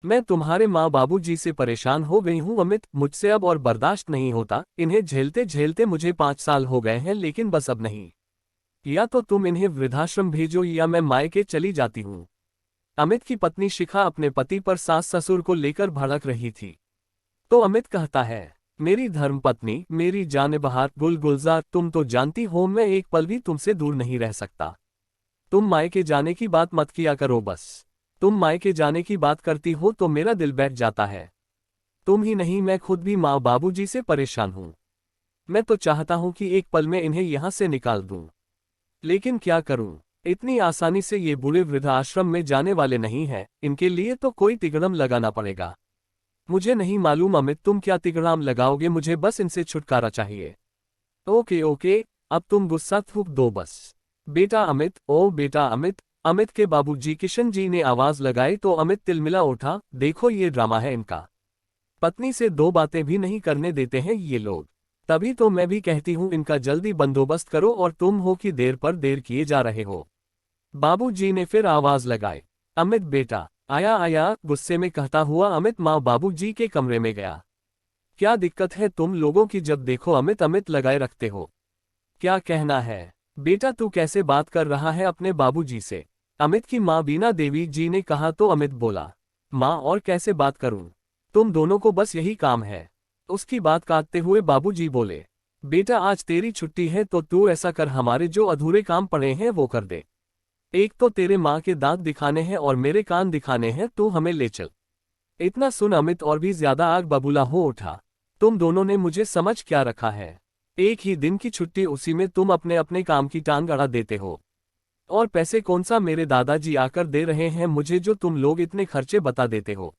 मैं तुम्हारे माँ बाबूजी से परेशान हो गई हूँ अमित, मुझसे अब और बर्दाश्त नहीं होता, इन्हें झेलते झेलते मुझे 5 साल हो गए हैं, लेकिन बस अब नहीं। या तो तुम इन्हें वृद्धाश्रम भेजो या मैं मायके चली जाती हूँ। अमित की पत्नी शिखा अपने पति पर सास ससुर को लेकर भड़क रही थी। तो अमित कहता है, मेरी धर्मपत्नी, मेरी जान-ए-बहार गुलजार, तुम तो जानती हो मैं एक पल भी तुमसे दूर नहीं रह सकता। तुम मायके जाने की बात मत किया करो बस। तुम मायके जाने की बात करती हो तो मेरा दिल बैठ जाता है। तुम ही नहीं, मैं खुद भी माँ बाबूजी से परेशान हूँ। मैं तो चाहता हूँ कि एक पल में इन्हें यहाँ से निकाल दूँ, लेकिन क्या करूँ। इतनी आसानी से ये बूढ़े वृद्धाश्रम में जाने वाले नहीं हैं, इनके लिए तो कोई तिगड़म लगाना पड़ेगा। मुझे नहीं मालूम अमित तुम क्या तिगड़ाम लगाओगे, मुझे बस इनसे छुटकारा चाहिए। ओके ओके, अब तुम गुस्सा थूक दो बस। बेटा अमित, ओ बेटा अमित। अमित के बाबूजी किशन जी ने आवाज लगाई तो अमित तिलमिला उठा। देखो ये ड्रामा है इनका। पत्नी से दो बातें भी नहीं करने देते हैं ये लोग। तभी तो मैं भी कहती हूँ इनका जल्दी बंदोबस्त करो, और तुम हो कि देर पर देर किए जा रहे हो। बाबूजी ने फिर आवाज लगाई। अमित बेटा आया आया, गुस्से में कहता हुआ अमित माँ बाबूजी के कमरे में गया। क्या दिक्कत है तुम लोगों की, जब देखो अमित अमित लगाए रखते हो। क्या कहना है बेटा, तू कैसे बात कर रहा है अपने बाबूजी से? अमित की माँ बीना देवी जी ने कहा तो अमित बोला, माँ और कैसे बात करूं, तुम दोनों को बस यही काम है। उसकी बात काटते हुए बाबूजी बोले, बेटा आज तेरी छुट्टी है तो तू ऐसा कर, हमारे जो अधूरे काम पड़े हैं वो कर दे। एक तो तेरे माँ के दांत दिखाने हैं और मेरे कान दिखाने हैं, तू हमें ले चल। इतना सुन अमित और भी ज्यादा आग बबूला हो उठा। तुम दोनों ने मुझे समझ क्या रखा है? एक ही दिन की छुट्टी, उसी में तुम अपने अपने काम की टांग अड़ा देते हो। और पैसे कौन सा मेरे दादाजी आकर दे रहे हैं मुझे, जो तुम लोग इतने खर्चे बता देते हो?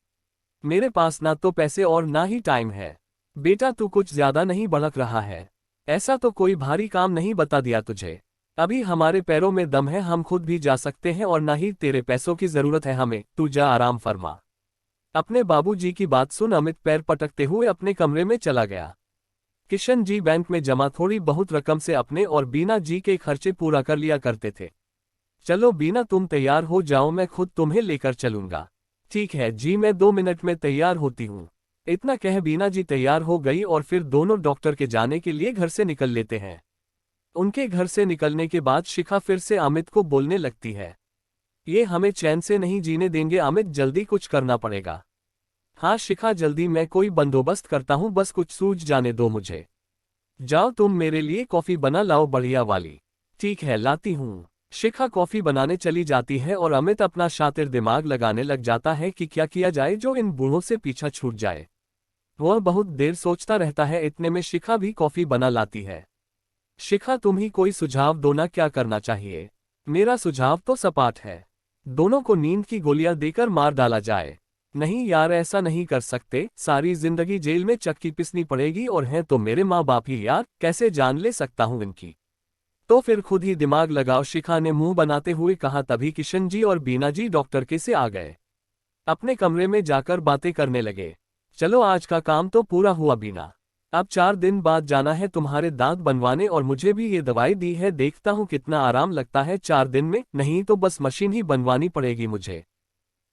मेरे पास ना तो पैसे और ना ही टाइम है। बेटा तू कुछ ज्यादा नहीं भड़क रहा है? ऐसा तो कोई भारी काम नहीं बता दिया तुझे। अभी हमारे पैरों में दम है, हम खुद भी जा सकते हैं और ना ही तेरे पैसों की जरूरत है हमें, तू जा आराम फरमा। अपने बाबूजी की बात सुन अमित पैर पटकते हुए अपने कमरे में चला गया। किशन जी बैंक में जमा थोड़ी बहुत रकम से अपने और बीना जी के खर्चे पूरा कर लिया करते थे। चलो बीना तुम तैयार हो जाओ, मैं खुद तुम्हें लेकर चलूंगा। ठीक है जी, मैं 2 मिनट में तैयार होती हूँ। इतना कह बीना जी तैयार हो गई और फिर दोनों डॉक्टर के जाने के लिए घर से निकल लेते हैं। उनके घर से निकलने के बाद शिखा फिर से अमित को बोलने लगती है, ये हमें चैन से नहीं जीने देंगे अमित, जल्दी कुछ करना पड़ेगा। हाँ शिखा जल्दी, मैं कोई बंदोबस्त करता हूँ, बस कुछ सूझ जाने दो मुझे। जाओ तुम मेरे लिए कॉफी बना लाओ बढ़िया वाली। ठीक है लाती हूँ। शिखा कॉफी बनाने चली जाती है और अमित अपना शातिर दिमाग लगाने लग जाता है कि क्या किया जाए जो इन बूढ़ों से पीछा छूट जाए। वह बहुत देर सोचता रहता है, इतने में शिखा भी कॉफी बना लाती है। शिखा तुम ही कोई सुझाव दो ना, क्या करना चाहिए? मेरा सुझाव तो सपाट है, दोनों को नींद की गोलियां देकर मार डाला जाए। नहीं यार ऐसा नहीं कर सकते, सारी जिंदगी जेल में चक्की पिसनी पड़ेगी, और हैं तो मेरे माँ बाप ही यार, कैसे जान ले सकता हूँ इनकी। तो फिर खुद ही दिमाग लगाओ, शिखा ने मुंह बनाते हुए कहा। तभी किशन जी और बीना जी डॉक्टर के से आ गए। अपने कमरे में जाकर बातें करने लगे। चलो आज का काम तो पूरा हुआ बीना, अब 4 दिन बाद जाना है तुम्हारे दांत बनवाने, और मुझे भी ये दवाई दी है, देखता हूँ कितना आराम लगता है 4 दिन में, नहीं तो बस मशीन ही बनवानी पड़ेगी मुझे।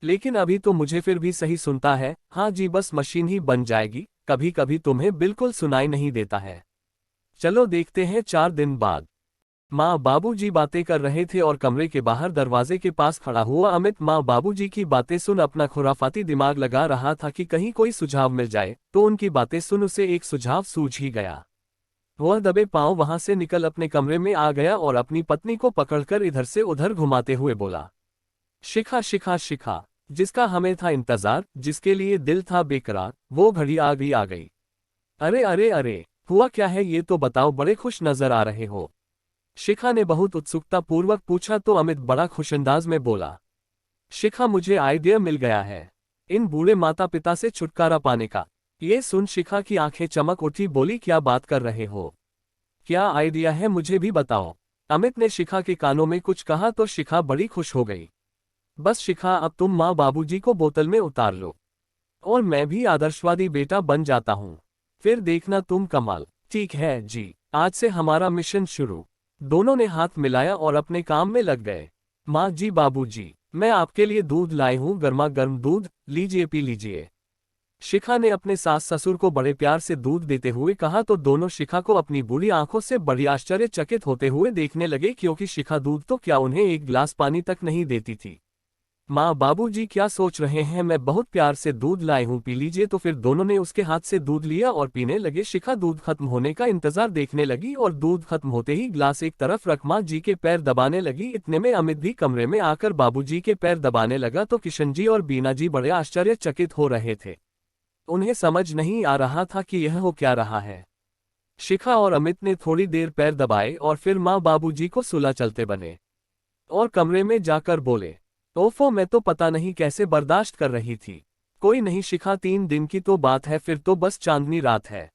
लेकिन अभी तो मुझे फिर भी सही सुनता है। हाँ जी बस मशीन ही बन जाएगी, कभी कभी तुम्हें बिल्कुल सुनाई नहीं देता है। चलो देखते हैं 4 दिन बाद। माँ बाबूजी बातें कर रहे थे और कमरे के बाहर दरवाजे के पास खड़ा हुआ अमित माँ बाबूजी की बातें सुन अपना खुराफाती दिमाग लगा रहा था कि कहीं कोई सुझाव मिल जाए। तो उनकी बातें सुन उसे एक सुझाव सूझ ही गया। वह दबे पांव वहां से निकल अपने कमरे में आ गया और अपनी पत्नी को पकड़कर इधर से उधर घुमाते हुए बोला, शिखा शिखा शिखा, जिसका हमें था इंतजार, जिसके लिए दिल था बेकरार, वो घड़ी आ गई आ गई। अरे अरे अरे, हुआ क्या है ये तो बताओ, बड़े खुश नजर आ रहे हो। शिखा ने बहुत उत्सुकता पूर्वक पूछा तो अमित बड़ा खुशंदाज में बोला, शिखा मुझे आइडिया मिल गया है, इन बूढ़े माता पिता से छुटकारा पाने का। ये सुन शिखा की आंखें चमक उठी, बोली क्या बात कर रहे हो, क्या आइडिया है मुझे भी बताओ। अमित ने शिखा के कानों में कुछ कहा तो शिखा बड़ी खुश हो गई। बस शिखा अब तुम माँ बाबूजी को बोतल में उतार लो, और मैं भी आदर्शवादी बेटा बन जाता हूँ, फिर देखना तुम कमाल। ठीक है जी, आज से हमारा मिशन शुरू। दोनों ने हाथ मिलाया और अपने काम में लग गए। माँ जी बाबूजी, मैं आपके लिए दूध लाई हूँ, गर्मा गर्म दूध, लीजिए पी लीजिए। शिखा ने अपने सास ससुर को बड़े प्यार से दूध देते हुए कहा तो दोनों शिखा को अपनी बुरी आंखों से बड़ी आश्चर्यचकित होते हुए देखने लगे, क्योंकि शिखा दूध तो क्या उन्हें एक गिलास पानी तक नहीं देती थी। माँ बाबूजी क्या सोच रहे हैं, मैं बहुत प्यार से दूध लाई हूँ, पी लीजिए। तो फिर दोनों ने उसके हाथ से दूध लिया और पीने लगे। शिखा दूध खत्म होने का इंतजार देखने लगी और दूध खत्म होते ही गिलास एक तरफ रख माँ जी के पैर दबाने लगी। इतने में अमित भी कमरे में आकर बाबूजी के पैर दबाने लगा तो किशन जी और बीना जी बड़े आश्चर्यचकित हो रहे थे। उन्हें समझ नहीं आ रहा था कि यह हो क्या रहा है। शिखा और अमित ने थोड़ी देर पैर दबाए और फिर माँ बाबूजी को सुला चलते बने और कमरे में जाकर बोले, ओफो, मैं तो पता नहीं कैसे बर्दाश्त कर रही थी। कोई नहीं शिखा, 3 दिन की तो बात है, फिर तो बस चांदनी रात है।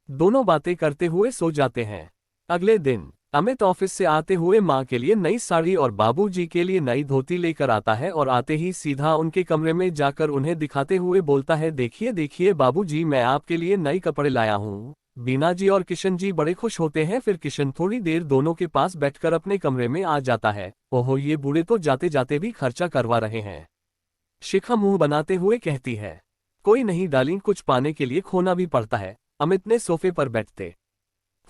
दोनों बातें करते हुए सो जाते हैं। अगले दिन अमित ऑफिस से आते हुए माँ के लिए नई साड़ी और बाबूजी के लिए नई धोती लेकर आता है और आते ही सीधा उनके कमरे में जाकर उन्हें दिखाते हुए बोलता है, देखिए देखिए बाबूजी, मैं आपके लिए नए कपड़े लाया हूँ। बीना जी और किशन जी बड़े खुश होते हैं। फिर किशन थोड़ी देर दोनों के पास बैठकर अपने कमरे में आ जाता है। ओहो, ये बूढ़े तो जाते जाते भी खर्चा करवा रहे हैं। शिखा मुंह बनाते हुए कहती है, कोई नहीं डार्लिंग, कुछ पाने के लिए खोना भी पड़ता है। अमित ने सोफे पर बैठते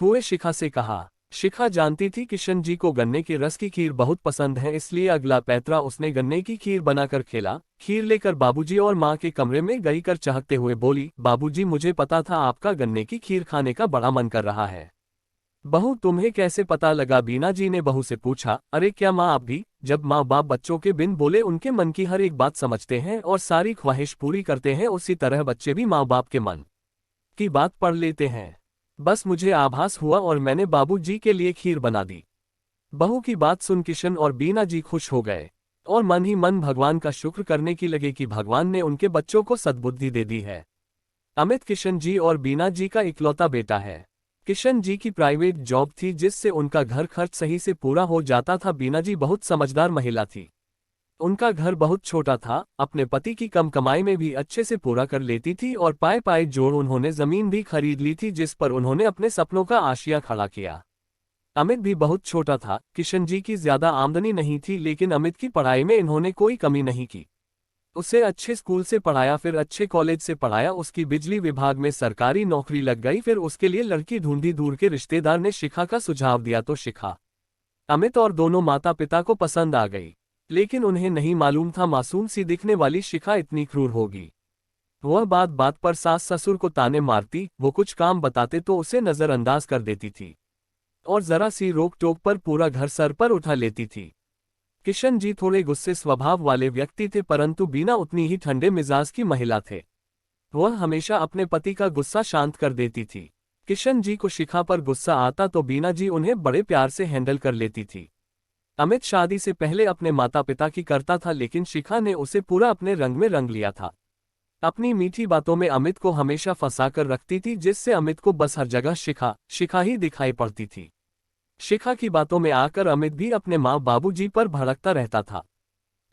हुए शिखा से कहा। शिखा जानती थी किशन जी को गन्ने के रस की खीर बहुत पसंद है, इसलिए अगला पैतरा उसने गन्ने की खीर बनाकर खेला। खीर लेकर बाबूजी और माँ के कमरे में गई कर चाहते हुए बोली, बाबूजी, मुझे पता था आपका गन्ने की खीर खाने का बड़ा मन कर रहा है। बहू, तुम्हें कैसे पता लगा? बीना जी ने बहू से पूछा। अरे क्या माँ, आप भी? जब माँ बाप बच्चों के बिन बोले उनके मन की हर एक बात समझते हैं और सारी ख्वाहिश पूरी करते हैं, उसी तरह बच्चे भी माँ बाप के मन की बात पढ़ लेते हैं। बस मुझे आभास हुआ और मैंने बाबूजी के लिए खीर बना दी। बहू की बात सुन किशन और बीना जी खुश हो गए और मन ही मन भगवान का शुक्र करने की लगे कि भगवान ने उनके बच्चों को सद्बुद्धि दे दी है। अमित किशन जी और बीना जी का इकलौता बेटा है। किशन जी की प्राइवेट जॉब थी जिससे उनका घर खर्च सही से पूरा हो जाता था। बीना जी बहुत समझदार महिला थी। उनका घर बहुत छोटा था, अपने पति की कम कमाई में भी अच्छे से पूरा कर लेती थी और पाए पाए जोड़ उन्होंने जमीन भी खरीद ली थी जिस पर उन्होंने अपने सपनों का आशिया खड़ा किया। अमित भी बहुत छोटा था। किशन जी की ज्यादा आमदनी नहीं थी, लेकिन अमित की पढ़ाई में इन्होंने कोई कमी नहीं की। उसे अच्छे स्कूल से पढ़ाया, फिर अच्छे कॉलेज से पढ़ाया, उसकी बिजली विभाग में सरकारी नौकरी लग गई। फिर उसके लिए लड़की ढूंढी। दूर के रिश्तेदार ने शिखा का सुझाव दिया तो शिखा अमित और दोनों माता पिता को पसंद आ गई, लेकिन उन्हें नहीं मालूम था मासूम सी दिखने वाली शिखा इतनी क्रूर होगी। वह बात बात पर सास ससुर को ताने मारती, वो कुछ काम बताते तो उसे नजरअंदाज कर देती थी और जरा सी रोक टोक पर पूरा घर सर पर उठा लेती थी। किशन जी थोड़े गुस्से स्वभाव वाले व्यक्ति थे, परंतु बीना उतनी ही ठंडे मिजाज की महिला थे। वह हमेशा अपने पति का गुस्सा शांत कर देती थी। किशन जी को शिखा पर गुस्सा आता तो बीना जी उन्हें बड़े प्यार से हैंडल कर लेती थी। अमित शादी से पहले अपने माता पिता की करता था, लेकिन शिखा ने उसे पूरा अपने रंग में रंग लिया था। अपनी मीठी बातों में अमित को हमेशा फंसा कर रखती थी, जिससे अमित को बस हर जगह शिखा शिखा ही दिखाई पड़ती थी। शिखा की बातों में आकर अमित भी अपने माँ बाबूजी पर भड़कता रहता था।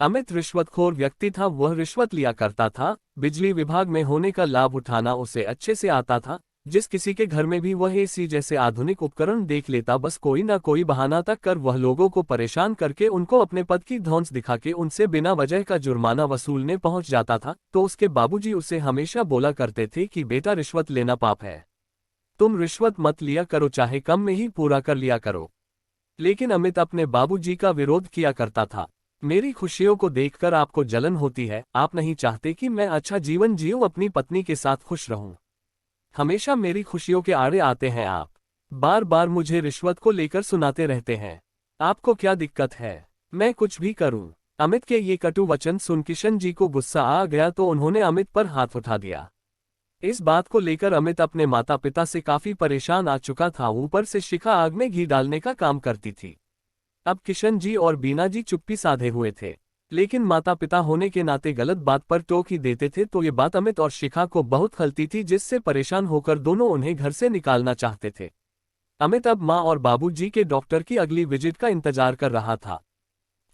अमित रिश्वतखोर व्यक्ति था, वह रिश्वत लिया करता था। बिजली विभाग में होने का लाभ उठाना उसे अच्छे से आता था। जिस किसी के घर में भी वह एसी जैसे आधुनिक उपकरण देख लेता, बस कोई ना कोई बहाना तक कर वह लोगों को परेशान करके उनको अपने पद की धौंस दिखा के उनसे बिना वजह का जुर्माना वसूलने पहुंच जाता था। तो उसके बाबूजी उसे हमेशा बोला करते थे कि बेटा, रिश्वत लेना पाप है, तुम रिश्वत मत लिया करो, चाहे कम में ही पूरा कर लिया करो। लेकिन अमित अपने बाबूजी का विरोध किया करता था। मेरी खुशियों को देखकर आपको जलन होती है, आप नहीं चाहते कि मैं अच्छा जीवन जीऊं, अपनी पत्नी के साथ खुश रहूं। हमेशा मेरी खुशियों के आड़े आते हैं आप, बार बार मुझे रिश्वत को लेकर सुनाते रहते हैं। आपको क्या दिक्कत है, मैं कुछ भी करूं? अमित के ये कटु वचन सुन किशन जी को गुस्सा आ गया तो उन्होंने अमित पर हाथ उठा दिया। इस बात को लेकर अमित अपने माता पिता से काफी परेशान आ चुका था। ऊपर से शिखा आग में घी डालने का काम करती थी। अब किशन जी और बीना जी चुप्पी साधे हुए थे, लेकिन माता पिता होने के नाते गलत बात पर टोक ही देते थे, तो ये बात अमित और शिखा को बहुत खलती थी, जिससे परेशान होकर दोनों उन्हें घर से निकालना चाहते थे। अमित अब माँ और बाबूजी के डॉक्टर की अगली विजिट का इंतजार कर रहा था,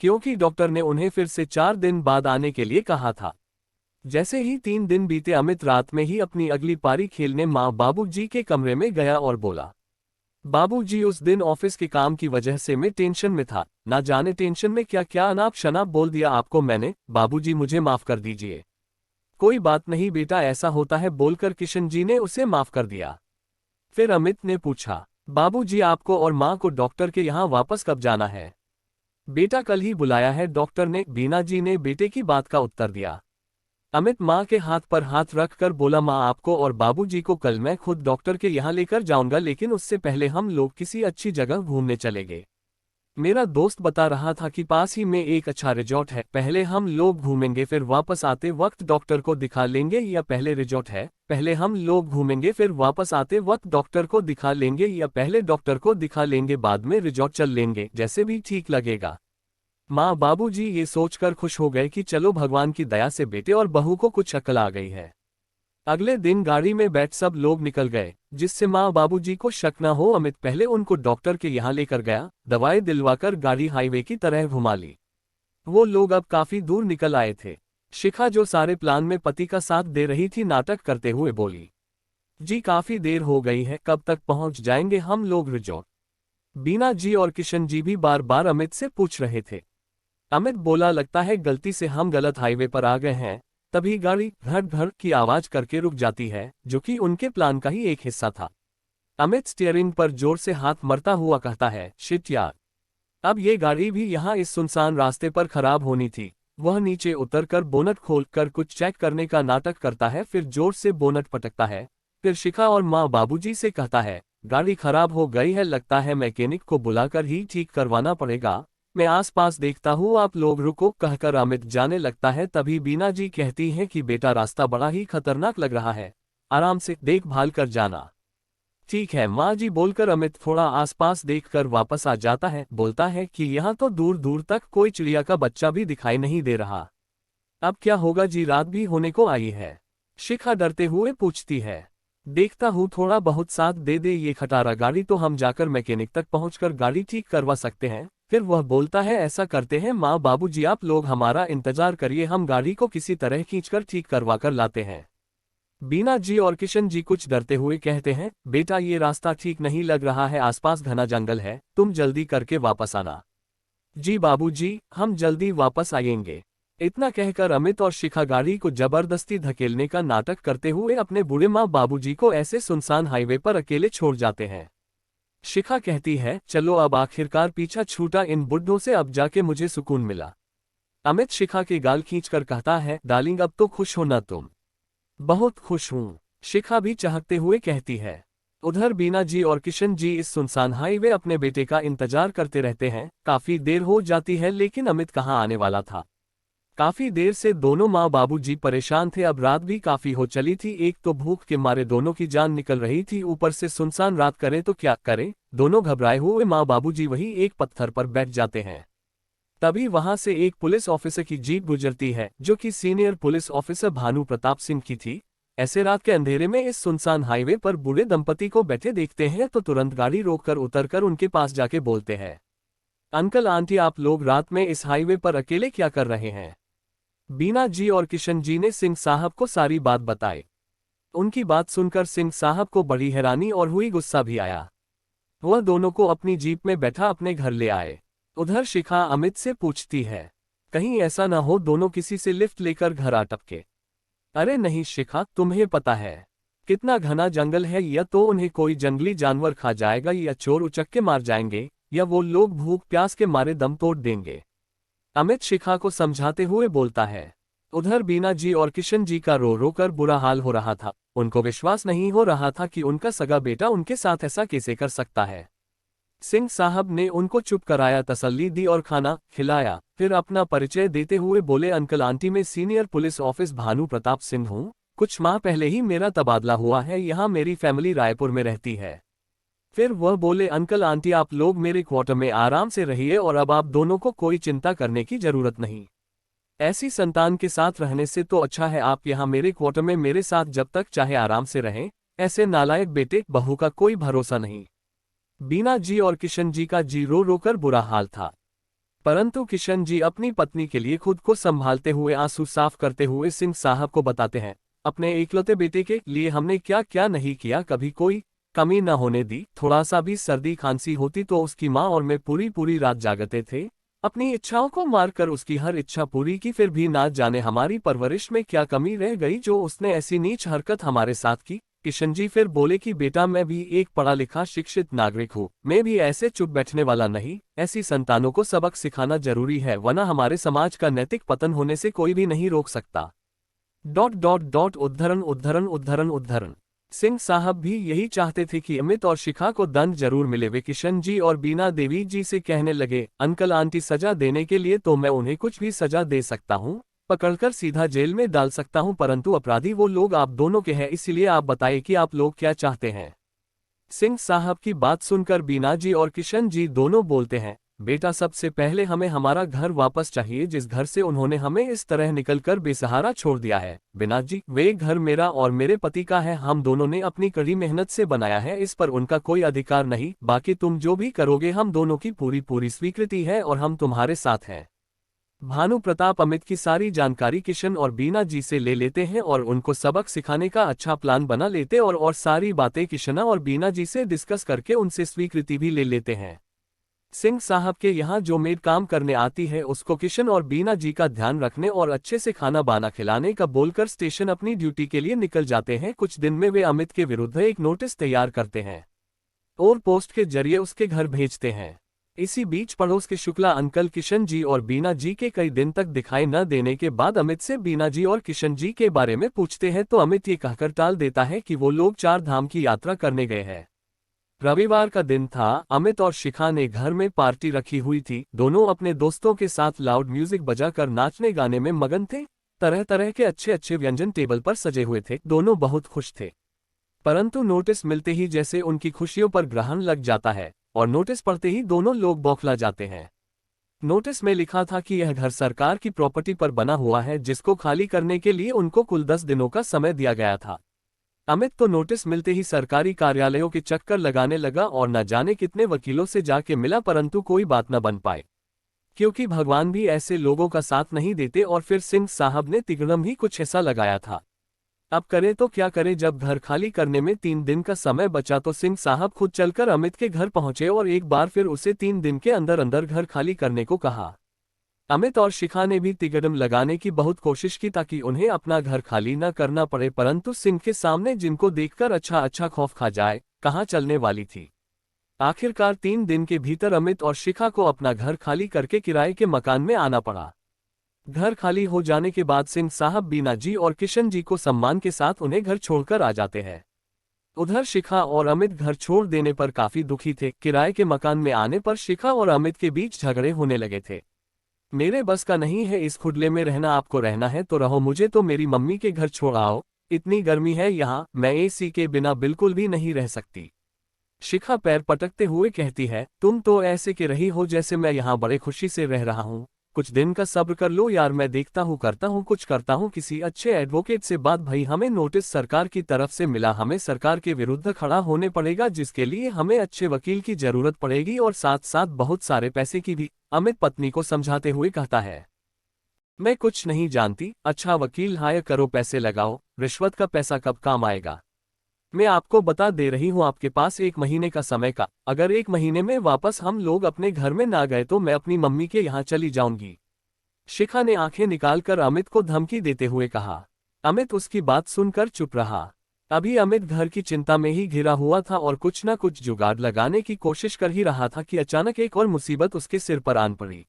क्योंकि डॉक्टर ने उन्हें फिर से 4 दिन बाद आने के लिए कहा था। जैसे ही 3 दिन बीते, अमित रात में ही अपनी अगली पारी खेलने माँ बाबूजी के कमरे में गया और बोला, बाबूजी उस दिन ऑफिस के काम की वजह से मैं टेंशन में था, ना जाने टेंशन में क्या क्या अनाप शनाप बोल दिया आपको मैंने। बाबूजी मुझे माफ कर दीजिए। कोई बात नहीं बेटा, ऐसा होता है बोलकर किशन जी ने उसे माफ कर दिया। फिर अमित ने पूछा, बाबूजी आपको और माँ को डॉक्टर के यहाँ वापस कब जाना है? बेटा कल ही बुलाया है डॉक्टर ने, बीना जी ने बेटे की बात का उत्तर दिया। अमित माँ के हाथ पर हाथ रखकर बोला, माँ आपको और बाबूजी को कल मैं खुद डॉक्टर के यहाँ लेकर जाऊंगा, लेकिन उससे पहले हम लोग किसी अच्छी जगह घूमने चलेंगे। मेरा दोस्त बता रहा था कि पास ही में एक अच्छा रिजॉर्ट है, पहले हम लोग घूमेंगे फिर वापस आते वक्त डॉक्टर को दिखा लेंगे, या पहले रिजॉर्ट है पहले हम लोग घूमेंगे फिर वापस आते वक्त डॉक्टर को दिखा लेंगे, या पहले डॉक्टर को दिखा लेंगे बाद में रिजॉर्ट चल लेंगे, जैसे भी ठीक लगेगा। माँ बाबूजी ये सोचकर खुश हो गए कि चलो भगवान की दया से बेटे और बहू को कुछ अकल आ गई है। अगले दिन गाड़ी में बैठ सब लोग निकल गए, जिससे माँ बाबूजी को शक न हो। अमित पहले उनको डॉक्टर के यहाँ लेकर गया, दवाएं दिलवाकर गाड़ी हाईवे की तरह घुमा ली। वो लोग अब काफी दूर निकल आए थे। शिखा जो सारे प्लान में पति का साथ दे रही थी, नाटक करते हुए बोली, जी काफी देर हो गई है, कब तक पहुंच जाएंगे हम लोग रिजॉर्ट? बीना जी और किशन जी भी बार बार अमित से पूछ रहे थे। अमित बोला, लगता है गलती से हम गलत हाईवे पर आ गए हैं। तभी गाड़ी घड़ घड़ की आवाज करके रुक जाती है, जो कि उनके प्लान का ही एक हिस्सा था। अमित स्टीयरिंग पर जोर से हाथ मरता हुआ कहता है, शिट यार, अब ये गाड़ी भी यहाँ इस सुनसान रास्ते पर खराब होनी थी। वह नीचे उतरकर बोनट खोलकर कुछ चेक करने का नाटक करता है, फिर जोर से बोनट पटकता है। फिर शिखा और माँ बाबूजी से कहता है, गाड़ी खराब हो गई है, लगता है मैकेनिक को बुलाकर ही ठीक करवाना पड़ेगा। मैं आसपास देखता हूँ, आप लोग रुको, कहकर अमित जाने लगता है। तभी बीना जी कहती हैं कि बेटा रास्ता बड़ा ही खतरनाक लग रहा है, आराम से देखभाल कर जाना। ठीक है माँ जी, बोलकर अमित थोड़ा आसपास देखकर वापस आ जाता है। बोलता है कि यहाँ तो दूर दूर तक कोई चिड़िया का बच्चा भी दिखाई नहीं दे रहा। अब क्या होगा जी, रात भी होने को आई है। शिखा डरते हुए पूछती है, देखता हूँ थोड़ा बहुत साथ दे दे ये खटारा गाड़ी, तो हम जाकर मैकेनिक तक पहुंचकर गाड़ी ठीक करवा सकते हैं। फिर वह बोलता है, ऐसा करते हैं माँ बाबूजी, आप लोग हमारा इंतजार करिए, हम गाड़ी को किसी तरह खींचकर ठीक करवा कर लाते हैं। बीना जी और किशन जी कुछ डरते हुए कहते हैं, बेटा ये रास्ता ठीक नहीं लग रहा है, आसपास घना जंगल है, तुम जल्दी करके वापस आना। जी बाबूजी, हम जल्दी वापस आएंगे। इतना कहकर अमित और शिखा गाड़ी को जबरदस्ती धकेलने का नाटक करते हुए अपने बूढ़े माँ बाबूजी को ऐसे सुनसान हाईवे पर अकेले छोड़ जाते हैं। शिखा कहती है, चलो अब आखिरकार पीछा छूटा इन बुड्ढों से, अब जाके मुझे सुकून मिला। अमित शिखा के गाल खींचकर कहता है, डार्लिंग अब तो खुश हो ना तुम? बहुत खुश हूँ, शिखा भी चहकते हुए कहती है। उधर बीना जी और किशन जी इस सुनसान हाईवे अपने बेटे का इंतजार करते रहते हैं। काफी देर हो जाती है, लेकिन अमित कहाँ आने वाला था। काफी देर से दोनों माँ बाबूजी परेशान थे, अब रात भी काफी हो चली थी। एक तो भूख के मारे दोनों की जान निकल रही थी, ऊपर से सुनसान रात, करें तो क्या करें। दोनों घबराए हुए माँ बाबूजी वही एक पत्थर पर बैठ जाते हैं। तभी वहां से एक पुलिस ऑफिसर की जीप गुजरती है, जो कि senior police officer Bhanu Pratap Singh की थी। ऐसे रात के अंधेरे में इस सुनसान हाईवे पर बूढ़े दंपति को बैठे देखते हैं तो तुरंत गाड़ी रोककर उतरकर उनके पास जाके बोलते हैं, अंकल आंटी आप लोग रात में इस हाईवे पर अकेले क्या कर रहे हैं? बीना जी और किशन जी ने सिंह साहब को सारी बात बताई। उनकी बात सुनकर सिंह साहब को बड़ी हैरानी और हुई गुस्सा भी आया। वह दोनों को अपनी जीप में बैठा अपने घर ले आए। उधर शिखा अमित से पूछती है, कहीं ऐसा ना हो दोनों किसी से लिफ्ट लेकर घर आ टपके? अरे नहीं शिखा, तुम्हें पता है कितना घना जंगल है, या तो उन्हें कोई जंगली जानवर खा जाएगा, या चोर उचक के मार जाएंगे, या वो लोग भूख प्यास के मारे दम तोड़ देंगे। अमित शिखा को समझाते हुए बोलता है। उधर बीना जी और किशन जी का रो रो कर बुरा हाल हो रहा था। उनको विश्वास नहीं हो रहा था कि उनका सगा बेटा उनके साथ ऐसा कैसे कर सकता है। सिंह साहब ने उनको चुप कराया, तसल्ली दी और खाना खिलाया। फिर अपना परिचय देते हुए बोले, अंकल आंटी मैं senior police office Bhanu Pratap Singh हूँ। कुछ माह पहले ही मेरा तबादला हुआ है, यहाँ मेरी फैमिली रायपुर में रहती है। फिर वह बोले, अंकल आंटी आप लोग मेरे क्वार्टर में आराम से रहिए और अब आप दोनों को कोई चिंता करने की जरूरत नहीं। ऐसी संतान के साथ रहने से तो अच्छा है आप यहाँ मेरे क्वार्टर में मेरे साथ जब तक चाहे आराम से रहें। ऐसे नालायक बेटे बहू का कोई भरोसा नहीं। बीना जी और किशन जी का जी रो रो कर बुरा हाल था, परंतु किशन जी अपनी पत्नी के लिए खुद को संभालते हुए आंसू साफ करते हुए सिंह साहब को बताते हैं, अपने इकलौते बेटे के लिए हमने क्या क्या नहीं किया, कभी कोई कमी न होने दी। थोड़ा सा भी सर्दी खांसी होती तो उसकी माँ और मैं पूरी पूरी रात जागते थे, अपनी इच्छाओं को मारकर उसकी हर इच्छा पूरी की। फिर भी ना जाने हमारी परवरिश में क्या कमी रह गई जो उसने ऐसी नीच हरकत हमारे साथ की। किशन जी फिर बोले कि बेटा, मैं भी एक पढ़ा लिखा शिक्षित नागरिक हूँ, मैं भी ऐसे चुप बैठने वाला नहीं। ऐसी संतानों को सबक सिखाना जरूरी है, वरना हमारे समाज का नैतिक पतन होने से कोई भी नहीं रोक सकता। उद्धरण उद्धरण उद्धरण उद्धरण। सिंह साहब भी यही चाहते थे कि अमित और शिखा को दंड जरूर मिले। वे किशन जी और बीना देवी जी से कहने लगे, अंकल आंटी, सजा देने के लिए तो मैं उन्हें कुछ भी सजा दे सकता हूँ, पकड़कर सीधा जेल में डाल सकता हूँ, परंतु अपराधी वो लोग आप दोनों के हैं, इसलिए आप बताइए कि आप लोग क्या चाहते हैं। सिंह साहब की बात सुनकर बीना जी और किशन जी दोनों बोलते हैं, बेटा, सबसे पहले हमें हमारा घर वापस चाहिए, जिस घर से उन्होंने हमें इस तरह निकलकर बेसहारा छोड़ दिया है। बीना जी, वे घर मेरा और मेरे पति का है, हम दोनों ने अपनी कड़ी मेहनत से बनाया है, इस पर उनका कोई अधिकार नहीं। बाकी तुम जो भी करोगे हम दोनों की पूरी पूरी स्वीकृति है और हम तुम्हारे साथ हैं। भानु प्रताप अमित की सारी जानकारी किशन और बीना जी से ले लेते हैं और उनको सबक सिखाने का अच्छा प्लान बना लेते और सारी बातें किशना और बीना जी से डिस्कस करके उनसे स्वीकृति भी ले लेते हैं। सिंह साहब के यहाँ जो मेड काम करने आती है उसको किशन और बीना जी का ध्यान रखने और अच्छे से खाना बाना खिलाने का बोलकर स्टेशन अपनी ड्यूटी के लिए निकल जाते हैं। कुछ दिन में वे अमित के विरुद्ध एक नोटिस तैयार करते हैं और पोस्ट के जरिए उसके घर भेजते हैं। इसी बीच पड़ोस के शुक्ला अंकल किशन जी और बीना जी के कई दिन तक दिखाई न देने के बाद अमित से बीना जी और किशन जी के बारे में पूछते हैं तो अमित ये कहकर टाल देता है कि वो लोग 4 धाम की यात्रा करने गए हैं। रविवार का दिन था। अमित और शिखा ने घर में पार्टी रखी हुई थी। दोनों अपने दोस्तों के साथ लाउड म्यूजिक बजाकर नाचने गाने में मगन थे। तरह तरह के अच्छे अच्छे व्यंजन टेबल पर सजे हुए थे। दोनों बहुत खुश थे, परंतु नोटिस मिलते ही जैसे उनकी खुशियों पर ग्रहण लग जाता है और नोटिस पढ़ते ही दोनों लोग बौखला जाते हैं। नोटिस में लिखा था कि यह घर सरकार की प्रॉपर्टी पर बना हुआ है, जिसको खाली करने के लिए उनको कुल 10 दिनों का समय दिया गया था। अमित तो नोटिस मिलते ही सरकारी कार्यालयों के चक्कर लगाने लगा और न जाने कितने वकीलों से जाके मिला, परंतु कोई बात न बन पाए, क्योंकि भगवान भी ऐसे लोगों का साथ नहीं देते। और फिर सिंह साहब ने तिगड़म ही कुछ ऐसा लगाया था। अब करे तो क्या करे, जब घर खाली करने में 3 दिन का समय बचा तो सिंह साहब खुद चलकर अमित के घर पहुंचे और एक बार फिर उसे 3 दिन के अंदर अंदर घर खाली करने को कहा। अमित और शिखा ने भी तिगड़म लगाने की बहुत कोशिश की ताकि उन्हें अपना घर खाली न करना पड़े, परंतु सिंह के सामने जिनको देखकर अच्छा अच्छा खौफ खा जाए, कहाँ चलने वाली थी। आखिरकार 3 दिन के भीतर अमित और शिखा को अपना घर खाली करके किराए के मकान में आना पड़ा। घर खाली हो जाने के बाद सिंह साहब बीना जी और किशन जी को सम्मान के साथ उन्हें घर छोड़कर आ जाते हैं। उधर शिखा और अमित घर छोड़ देने पर काफी दुखी थे। किराए के मकान में आने पर शिखा और अमित के बीच झगड़े होने लगे थे। मेरे बस का नहीं है इस खुडले में रहना, आपको रहना है तो रहो, मुझे तो मेरी मम्मी के घर छोड़ आओ, इतनी गर्मी है यहाँ, मैं एसी के बिना बिल्कुल भी नहीं रह सकती। शिखा पैर पटकते हुए कहती है, तुम तो ऐसे के रही हो जैसे मैं यहाँ बड़े खुशी से रह रहा हूँ। कुछ दिन का सब्र कर लो यार, मैं देखता हूँ कुछ करता हूँ किसी अच्छे एडवोकेट से बात। भाई हमें नोटिस सरकार की तरफ से मिला, हमें सरकार के विरुद्ध खड़ा होने पड़ेगा, जिसके लिए हमें अच्छे वकील की जरूरत पड़ेगी और साथ साथ बहुत सारे पैसे की भी। अमित पत्नी को समझाते हुए कहता है, मैं कुछ नहीं जानती, अच्छा वकील हायर करो, पैसे लगाओ, रिश्वत का पैसा कब काम आएगा। मैं आपको बता दे रही हूँ, आपके पास 1 महीने का समय का, अगर 1 महीने में वापस हम लोग अपने घर में ना गए तो मैं अपनी मम्मी के यहाँ चली जाऊंगी। शिखा ने आंखें निकालकर अमित को धमकी देते हुए कहा। अमित उसकी बात सुनकर चुप रहा। अभी अमित घर की चिंता में ही घिरा हुआ था और कुछ न कुछ जुगाड़ लगाने की कोशिश कर ही रहा था कि अचानक एक और मुसीबत उसके सिर पर आन पड़ी।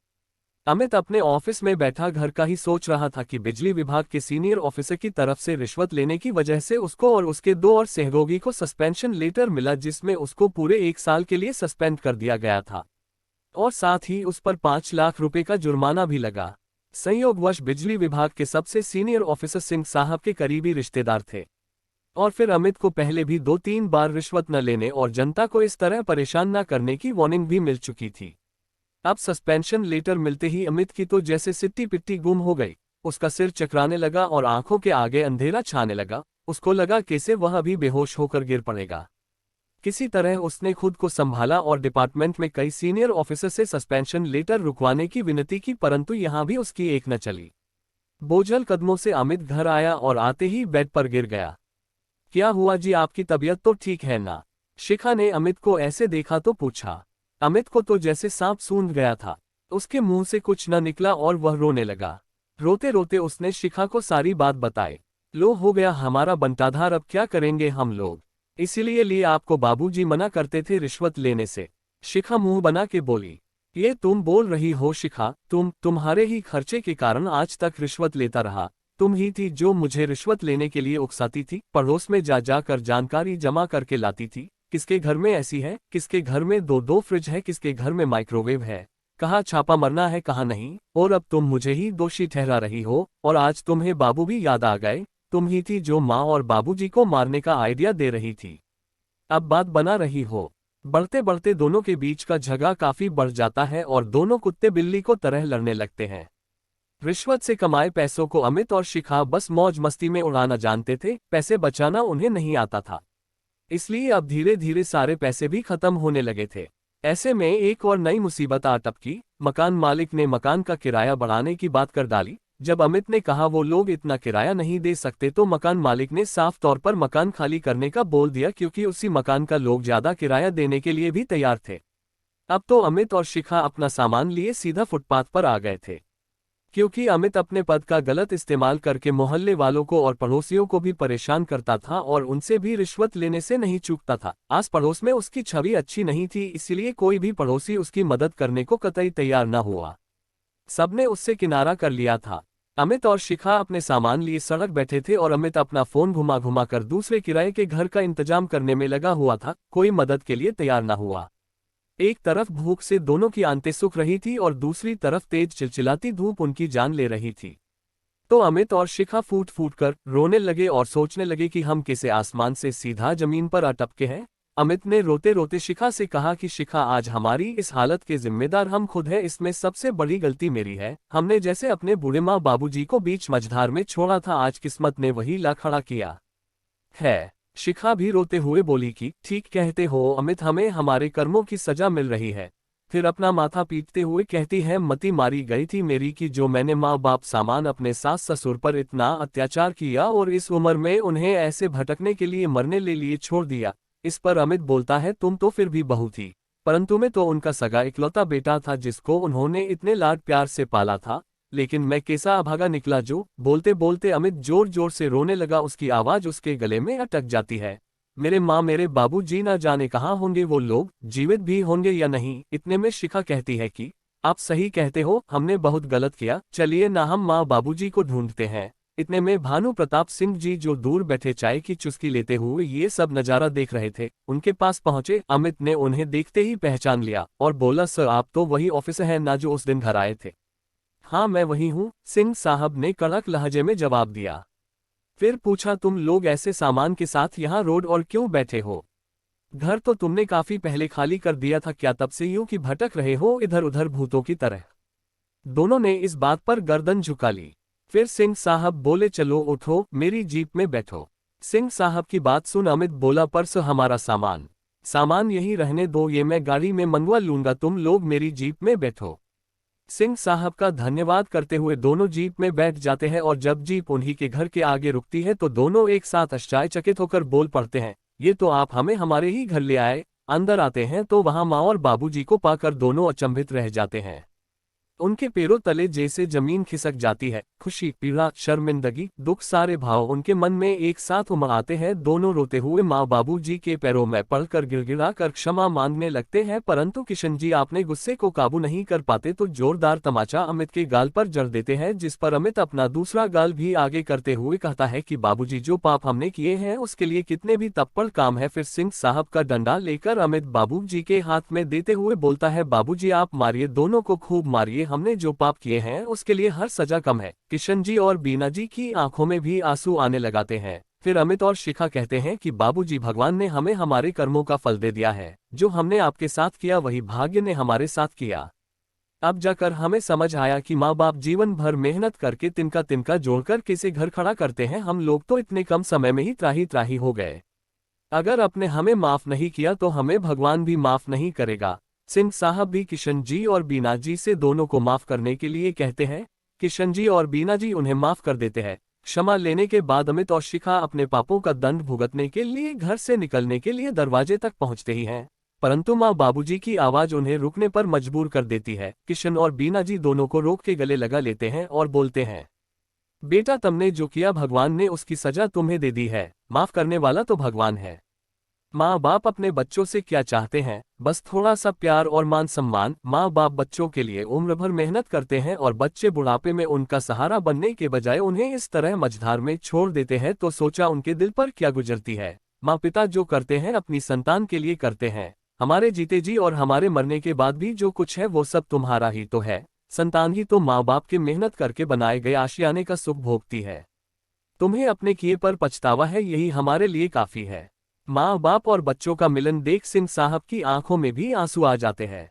अमित अपने ऑफिस में बैठा घर का ही सोच रहा था कि बिजली विभाग के सीनियर ऑफिसर की तरफ से रिश्वत लेने की वजह से उसको और उसके 2 और सहयोगी को सस्पेंशन लेटर मिला, जिसमें उसको पूरे 1 साल के लिए सस्पेंड कर दिया गया था और साथ ही उस पर 5 लाख रुपए का जुर्माना भी लगा। संयोगवश बिजली विभाग के सबसे सीनियर ऑफिसर सिंह साहब के करीबी रिश्तेदार थे और फिर अमित को पहले भी 2-3 बार रिश्वत न लेने और जनता को इस तरह परेशान न करने की वार्निंग भी मिल चुकी थी। अब सस्पेंशन लेटर मिलते ही अमित की तो जैसे सिट्टी पिट्टी गुम हो गई। उसका सिर चकराने लगा और आंखों के आगे अंधेरा छाने लगा। उसको लगा कैसे वह अभी बेहोश होकर गिर पड़ेगा। किसी तरह उसने खुद को संभाला और डिपार्टमेंट में कई सीनियर ऑफिसर से सस्पेंशन लेटर रुकवाने की विनती की, परंतु यहां भी उसकी एक न चली। बोझल कदमों से अमित घर आया और आते ही बेड पर गिर गया। क्या हुआ जी, आपकी तबीयत तो ठीक है ना? शिखा ने अमित को ऐसे देखा तो पूछा। अमित को तो जैसे सांप सूंघ गया था। उसके मुंह से कुछ न निकला और वह रोने लगा। रोते रोते उसने शिखा को सारी बात बताई। लो हो गया हमारा बंटाधार, अब क्या करेंगे हम लोग। इसीलिए लिए आपको बाबूजी मना करते थे रिश्वत लेने से। शिखा मुंह बना के बोली। ये तुम बोल रही हो शिखा, तुम्हारे ही खर्चे के कारण आज तक रिश्वत लेता रहा। तुम ही थी जो मुझे रिश्वत लेने के लिए उकसाती थी, पड़ोस में जा जाकर जानकारी जमा करके लाती थी। किसके घर में ऐसी है, किसके घर में दो दो फ्रिज है, किसके घर में माइक्रोवेव है, कहाँ छापा मरना है कहाँ नहीं, और अब तुम मुझे ही दोषी ठहरा रही हो। और आज तुम्हें बाबू भी याद आ गए। तुम ही थी जो माँ और बाबूजी को मारने का आइडिया दे रही थी। अब बात बना रही हो। बढ़ते बढ़ते दोनों के बीच का झगड़ा काफी बढ़ जाता है और दोनों कुत्ते बिल्ली को तरह लड़ने लगते हैं। रिश्वत से कमाए पैसों को अमित और शिखा बस मौज मस्ती में उड़ाना जानते थे, पैसे बचाना उन्हें नहीं आता था। इसलिए अब धीरे धीरे सारे पैसे भी खत्म होने लगे थे। ऐसे में एक और नई मुसीबत आ टपकी। मकान मालिक ने मकान का किराया बढ़ाने की बात कर डाली। जब अमित ने कहा वो लोग इतना किराया नहीं दे सकते तो मकान मालिक ने साफ तौर पर मकान खाली करने का बोल दिया, क्योंकि उसी मकान का लोग ज्यादा किराया देने के लिए भी तैयार थे। अब तो अमित और शिखा अपना सामान लिए सीधा फुटपाथ पर आ गए थे, क्योंकि अमित अपने पद का गलत इस्तेमाल करके मोहल्ले वालों को और पड़ोसियों को भी परेशान करता था और उनसे भी रिश्वत लेने से नहीं चूकता था। आस पड़ोस में उसकी छवि अच्छी नहीं थी, इसलिए कोई भी पड़ोसी उसकी मदद करने को कतई तैयार न हुआ। सबने उससे किनारा कर लिया था। अमित और शिखा अपने सामान लिए सड़क बैठे थे और अमित अपना फोन घुमा घुमा कर दूसरे किराए के घर का इंतजाम करने में लगा हुआ था। कोई मदद के लिए तैयार न हुआ। एक तरफ भूख से दोनों की आंतें सूख रही थी और दूसरी तरफ तेज चिलचिलाती धूप उनकी जान ले रही थी। तो अमित और शिखा फूट फूट कर रोने लगे और सोचने लगे कि हम कैसे आसमान से सीधा जमीन पर अटपके हैं। अमित ने रोते रोते शिखा से कहा कि शिखा, आज हमारी इस हालत के जिम्मेदार हम खुद हैं। इसमें सबसे बड़ी गलती मेरी है। हमने जैसे अपने बूढ़े माँ बाबूजी को बीच मझधार में छोड़ा था, आज किस्मत ने वही ला खड़ा किया है। शिखा भी रोते हुए बोली कि ठीक कहते हो अमित, हमें हमारे कर्मों की सजा मिल रही है। फिर अपना माथा पीटते हुए कहती है, मती मारी गई थी मेरी कि जो मैंने माँ बाप सामान अपने सास ससुर पर इतना अत्याचार किया और इस उम्र में उन्हें ऐसे भटकने के लिए मरने ले लिए छोड़ दिया। इस पर अमित बोलता है, तुम तो फिर भी बहू थी, परंतु मैं तो उनका सगा इकलौता बेटा था जिसको उन्होंने इतने लाड प्यार से पाला था। लेकिन मैं कैसा अभागा निकला जो। बोलते बोलते अमित जोर जोर से रोने लगा। उसकी आवाज उसके गले में अटक जाती है। मेरे माँ मेरे बाबू जी ना जाने कहाँ होंगे, वो लोग जीवित भी होंगे या नहीं। इतने में शिखा कहती है कि आप सही कहते हो, हमने बहुत गलत किया, चलिए ना हम माँ बाबूजी को ढूंढते हैं। इतने में भानु प्रताप सिंह जी, जो दूर बैठे चाय की चुस्की लेते हुए ये सब नजारा देख रहे थे, उनके पास पहुंचे। अमित ने उन्हें देखते ही पहचान लिया और बोला, सर आप तो वही ऑफिसर हैं ना जो उस दिन घर आए थे। हाँ मैं वही हूँ, सिंह साहब ने कड़क लहजे में जवाब दिया। फिर पूछा, तुम लोग ऐसे सामान के साथ यहाँ रोड और क्यों बैठे हो? घर तो तुमने काफी पहले खाली कर दिया था, क्या तब से यूं कि भटक रहे हो इधर उधर भूतों की तरह? दोनों ने इस बात पर गर्दन झुका ली। फिर सिंह साहब बोले, चलो उठो मेरी जीप में बैठो। सिंह साहब की बात सुन अमित बोला, परसों हमारा सामान यही रहने दो, ये मैं गाड़ी में मंगवा लूंगा, तुम लोग मेरी जीप में बैठो। सिंह साहब का धन्यवाद करते हुए दोनों जीप में बैठ जाते हैं और जब जीप उन्हीं के घर के आगे रुकती है तो दोनों एक साथ आश्चर्यचकित होकर बोल पड़ते हैं, ये तो आप हमें हमारे ही घर ले आए। अंदर आते हैं तो वहां माँ और बाबूजी को पाकर दोनों अचंभित रह जाते हैं। उनके पैरों तले जैसे जमीन खिसक जाती है। खुशी, पीड़ा, शर्मिंदगी, दुख, सारे भाव उनके मन में एक साथ उमड़ आते हैं। दोनों रोते हुए माँ बाबूजी के पैरों में पड़कर गिड़गिड़ा कर क्षमा मांगने लगते हैं, परंतु किशन जी अपने गुस्से को काबू नहीं कर पाते तो जोरदार तमाचा अमित के गाल पर जड़ देते हैं, जिस पर अमित अपना दूसरा गाल भी आगे करते हुए कहता है कि बाबूजी, जो पाप हमने किए हैं उसके लिए कितने भी तप्पड़ काम है। फिर सिंह साहब का डंडा लेकर अमित बाबूजी के हाथ में देते हुए बोलता है, बाबूजी आप मारिए, दोनों को खूब मारिए, हमने जो पाप किए हैं उसके लिए हर सजा कम है। किशन जी और बीना जी की आंखों में भी आंसू आने लगाते हैं। फिर अमित और शिखा कहते हैं कि बाबूजी, भगवान ने हमें हमारे कर्मों का फल दे दिया है। जो हमने आपके साथ किया वही भाग्य ने हमारे साथ किया। अब जाकर हमें समझ आया कि माँ बाप जीवन भर मेहनत करके तिनका तिनका जोड़कर कैसे घर खड़ा करते हैं, हम लोग तो इतने कम समय में ही त्राही त्राही हो गए। अगर आपने हमें माफ नहीं किया तो हमें भगवान भी माफ नहीं करेगा। सिंह साहब भी किशन जी और बीना जी से दोनों को माफ करने के लिए कहते हैं। किशन जी और बीना जी उन्हें माफ कर देते हैं। क्षमा लेने के बाद अमित और शिखा अपने पापों का दंड भुगतने के लिए घर से निकलने के लिए दरवाजे तक पहुंचते ही हैं, परंतु माँ बाबूजी की आवाज उन्हें रुकने पर मजबूर कर देती है। किशन और बीना जी दोनों को रोक के गले लगा लेते हैं और बोलते हैं, बेटा तुमने जो किया भगवान ने उसकी सजा तुम्हें दे दी है, माफ करने वाला तो भगवान है। माँ बाप अपने बच्चों से क्या चाहते हैं, बस थोड़ा सा प्यार और मान सम्मान। माँ बाप बच्चों के लिए उम्र भर मेहनत करते हैं और बच्चे बुढ़ापे में उनका सहारा बनने के बजाय उन्हें इस तरह मझधार में छोड़ देते हैं तो सोचा उनके दिल पर क्या गुजरती है। माँ पिता जो करते हैं अपनी संतान के लिए करते हैं, हमारे जीते जी और हमारे मरने के बाद भी जो कुछ है वो सब तुम्हारा ही तो है। संतान ही तो माँ बाप के मेहनत करके बनाए गए आशियाने का सुख भोगती है। तुम्हें अपने किए पर पछतावा है, यही हमारे लिए काफी है। माँ बाप और बच्चों का मिलन देख सिंह साहब की आंखों में भी आंसू आ जाते हैं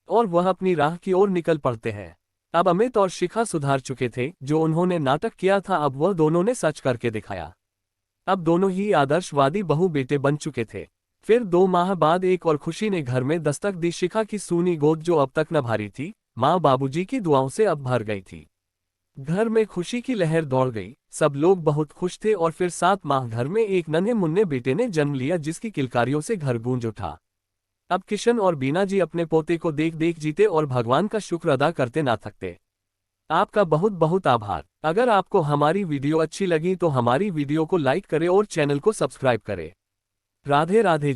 और वह अपनी राह की ओर निकल पड़ते हैं। अब अमित और शिखा सुधार चुके थे, जो उन्होंने नाटक किया था अब वह दोनों ने सच करके दिखाया। अब दोनों ही आदर्शवादी बहू बेटे बन चुके थे। फिर 2 माह बाद एक और खुशी ने घर में दस्तक दी। शिखा की सूनी गोद जो अब तक न भारी थी, माँ बाबूजी की दुआओं से अब भर गई थी। घर में खुशी की लहर दौड़ गई, सब लोग बहुत खुश थे और फिर 7 माह घर में एक नन्हे मुन्ने बेटे ने जन्म लिया जिसकी किलकारियों से घर गूंज उठा। अब किशन और बीना जी अपने पोते को देख देख जीते और भगवान का शुक्र अदा करते ना थकते। आपका बहुत बहुत आभार। अगर आपको हमारी वीडियो अच्छी लगी तो हमारी वीडियो को लाइक करें और चैनल को सब्सक्राइब करें। राधे राधे।